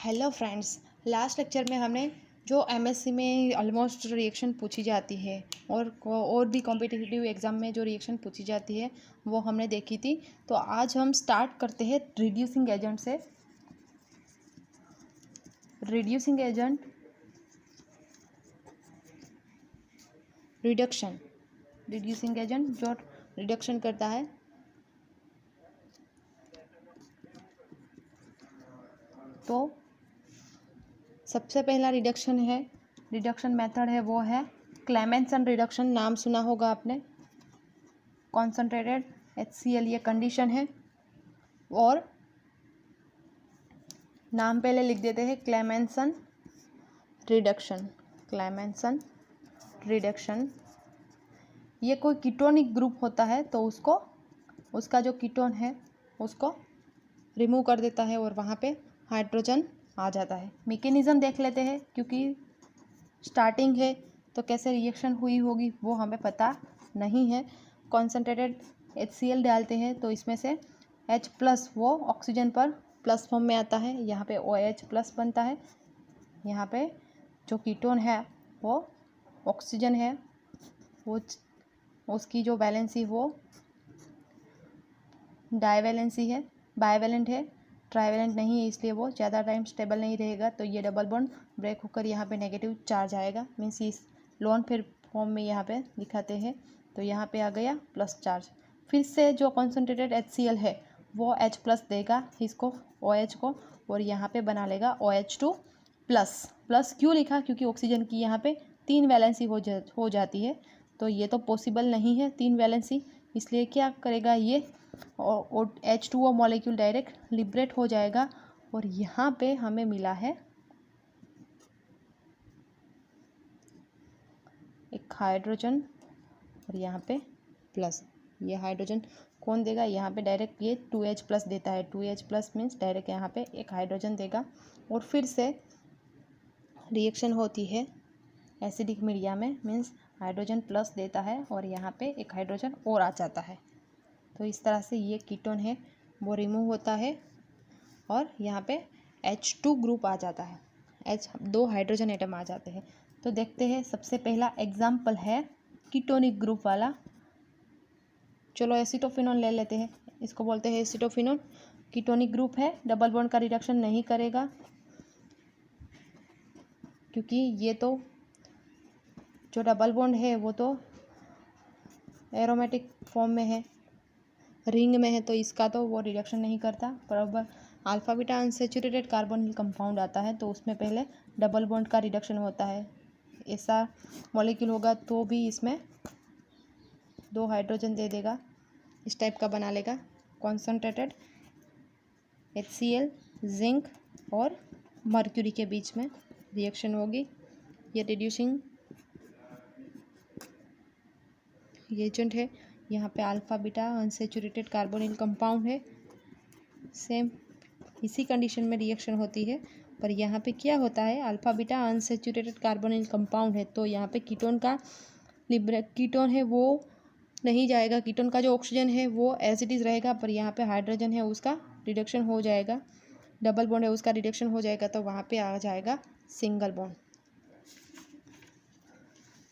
Hello friends. Last lecture में हमने जो एमएससी में ऑलमोस्ट रिएक्शन पूछी जाती है और भी कॉम्पिटिटिव एग्ज़ाम में जो रिएक्शन पूछी जाती है वो हमने देखी थी। तो आज हम स्टार्ट करते हैं रिड्यूसिंग एजेंट से। रिड्यूसिंग एजेंट रिड्यूसिंग एजेंट जो रिडक्शन करता है। तो सबसे पहला रिडक्शन मेथड है वो है क्लेमेंसन रिडक्शन। नाम सुना होगा आपने। कॉन्सनट्रेटेड HCl ये कंडीशन है और नाम पहले लिख देते हैं क्लेमेंसन रिडक्शन। ये कोई कीटोनिक ग्रुप होता है तो उसका जो कीटोन है उसको रिमूव कर देता है और वहाँ पे हाइड्रोजन आ जाता है। मैकेनिज़्म देख लेते हैं क्योंकि स्टार्टिंग है तो कैसे रिएक्शन हुई होगी वो हमें पता नहीं है। कॉन्सनट्रेटेड HCl डालते हैं तो इसमें से H+ वो ऑक्सीजन पर प्लस फॉर्म में आता है। यहाँ पे OH+ बनता है। यहाँ पे जो कीटोन है वो ऑक्सीजन है, वो उसकी जो वैलेंसी वो बाइवेलेंट है, ट्राइवेलेंट नहीं है, इसलिए वो ज़्यादा टाइम स्टेबल नहीं रहेगा। तो ये डबल बॉन्ड ब्रेक होकर यहाँ पे नेगेटिव चार्ज आएगा। मीन्स इस लोन फिर फॉर्म में यहाँ पे दिखाते हैं तो यहाँ पे आ गया प्लस चार्ज। फिर से जो कॉन्सनट्रेटेड HCl है वो H+ देगा इसको OH को और यहाँ पे बना लेगा OH2+। प्लस क्यों लिखा? क्योंकि ऑक्सीजन की यहाँ पे 3 वैलेंसी हो जाती है तो ये तो पॉसिबल नहीं है 3 वैलेंसी, इसलिए क्या करेगा ये और H2O मॉलिक्यूल डायरेक्ट लिबरेट हो जाएगा और यहाँ पे हमें मिला है एक हाइड्रोजन और यहाँ पे प्लस। ये हाइड्रोजन कौन देगा? यहाँ पे डायरेक्ट ये 2H+ देता है। 2H+ मीन्स डायरेक्ट यहाँ पे एक हाइड्रोजन देगा और फिर से रिएक्शन होती है एसिडिक मीडिया में। मीन्स हाइड्रोजन प्लस देता है और यहाँ पे एक हाइड्रोजन और आ जाता है। तो इस तरह से ये कीटोन है वो रिमूव होता है और यहाँ पे H2 ग्रुप आ जाता है। 2 हाइड्रोजन एटम आ जाते हैं। तो देखते हैं सबसे पहला एग्जाम्पल है कीटोनिक ग्रुप वाला। चलो एसिटोफिनोन ले लेते हैं। इसको बोलते हैं एसिटोफिनोन। कीटोनिक ग्रुप है, डबल बॉन्ड का रिडक्शन नहीं करेगा क्योंकि ये तो जो डबल बॉन्ड है वो तो एरोमेटिक फॉर्म में है, रिंग में है, तो इसका तो वो रिडक्शन नहीं करता। बराबर alpha beta unsaturated carbonyl compound आता है तो उसमें पहले डबल बॉन्ड का रिडक्शन होता है। ऐसा मॉलिक्यूल होगा तो भी इसमें 2 हाइड्रोजन दे देगा, इस टाइप का बना लेगा। कॉन्सनट्रेटेड HCl जिंक और मर्क्यूरी के बीच में रिएक्शन होगी। ये रिड्यूसिंग एजेंट है। यहाँ पे alpha beta unsaturated carbonyl compound है। सेम इसी कंडीशन में रिएक्शन होती है पर यहाँ पे क्या होता है, alpha beta unsaturated carbonyl compound है तो यहाँ पे कीटोन है वो नहीं जाएगा। कीटोन का जो ऑक्सीजन है वो एज इट इज़ रहेगा पर यहाँ पे हाइड्रोजन है उसका रिडक्शन हो जाएगा, डबल बॉन्ड है उसका रिडक्शन हो जाएगा तो वहाँ पे आ जाएगा सिंगल बॉन्ड।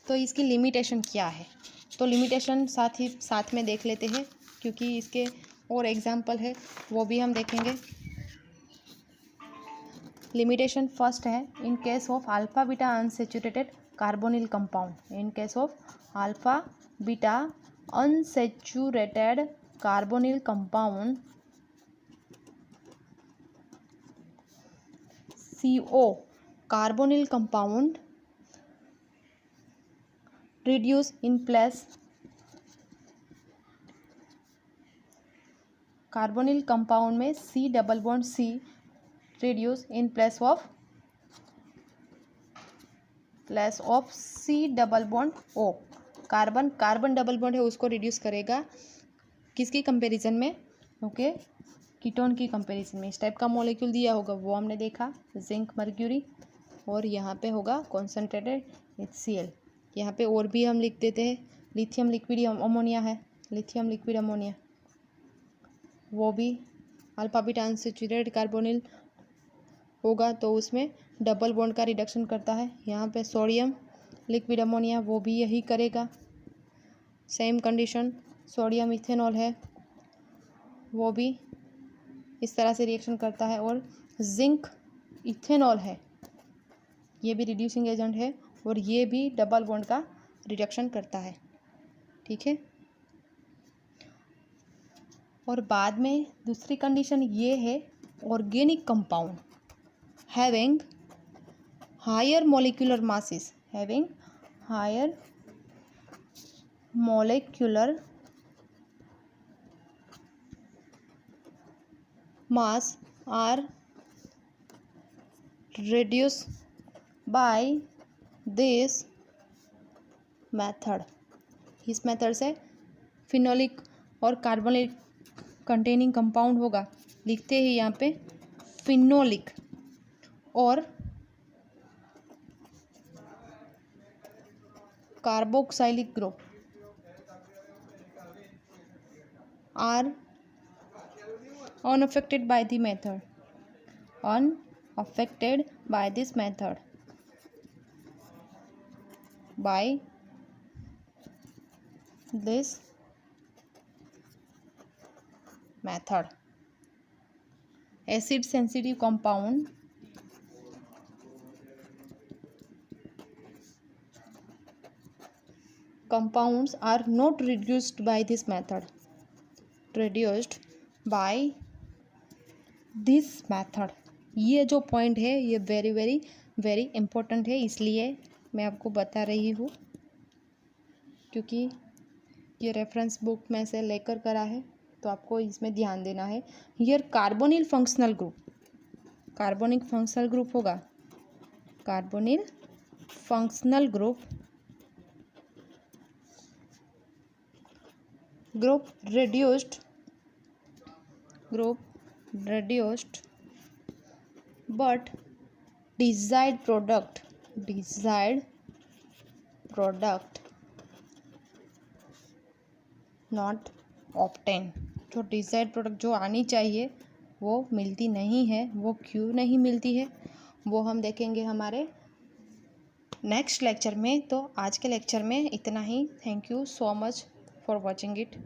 तो इसकी लिमिटेशन क्या है? तो लिमिटेशन साथ में देख लेते हैं क्योंकि इसके और एग्जाम्पल है वो भी हम देखेंगे। लिमिटेशन फर्स्ट है in case of alpha beta unsaturated carbonyl compound. In case of alpha beta unsaturated carbonyl compound CO carbonyl compound reduce in place carbonyl compound में C double bond C reduce in place of C double bond O। Carbon double bond है उसको reduce करेगा किसकी comparison में? Okay, ketone की comparison में। इस type का मॉलिक्यूल दिया होगा वो हमने देखा, जिंक मर्क्यूरी, और यहाँ पे होगा कॉन्सनट्रेटेड HCl। यहाँ पे और भी हम लिख देते हैं, लिथियम लिक्विड अमोनिया है, लिथियम लिक्विड अमोनिया, वो भी अल्फा बीटा अनसैचुरेटेड कार्बोनिल होगा तो उसमें डबल बॉन्ड का रिडक्शन करता है। यहाँ पे सोडियम लिक्विड अमोनिया वो भी यही करेगा। सेम कंडीशन सोडियम इथेनॉल है वो भी इस तरह से रिएक्शन करता है। और जिंक इथेनॉल है ये भी रिड्यूसिंग एजेंट है और ये भी डबल बॉन्ड का रिडक्शन करता है। ठीक है। और बाद में दूसरी कंडीशन ये है organic compound having higher molecular masses mass are reduced by this method। इस मेथड से फिनोलिक और कार्बोनिक कंटेनिंग कंपाउंड होगा। लिखते हैं यहाँ पे फिनोलिक और carboxylic group are unaffected by this method by this method। acid sensitive compounds are not reduced by this method। ये जो पॉइंट है ये वेरी वेरी वेरी इम्पोर्टेंट है, इसलिए मैं आपको बता रही हूँ क्योंकि ये रेफरेंस बुक में से लेकर करा है तो आपको इसमें ध्यान देना है। हियर कार्बोनिल फंक्शनल ग्रुप होगा। Carbonyl functional group reduced but desired product not obtained। जो डिजायर्ड प्रोडक्ट जो आनी चाहिए वो मिलती नहीं है। वो क्यों नहीं मिलती है वो हम देखेंगे हमारे नेक्स्ट लेक्चर में। तो आज के लेक्चर में इतना ही। Thank you so much for watching it.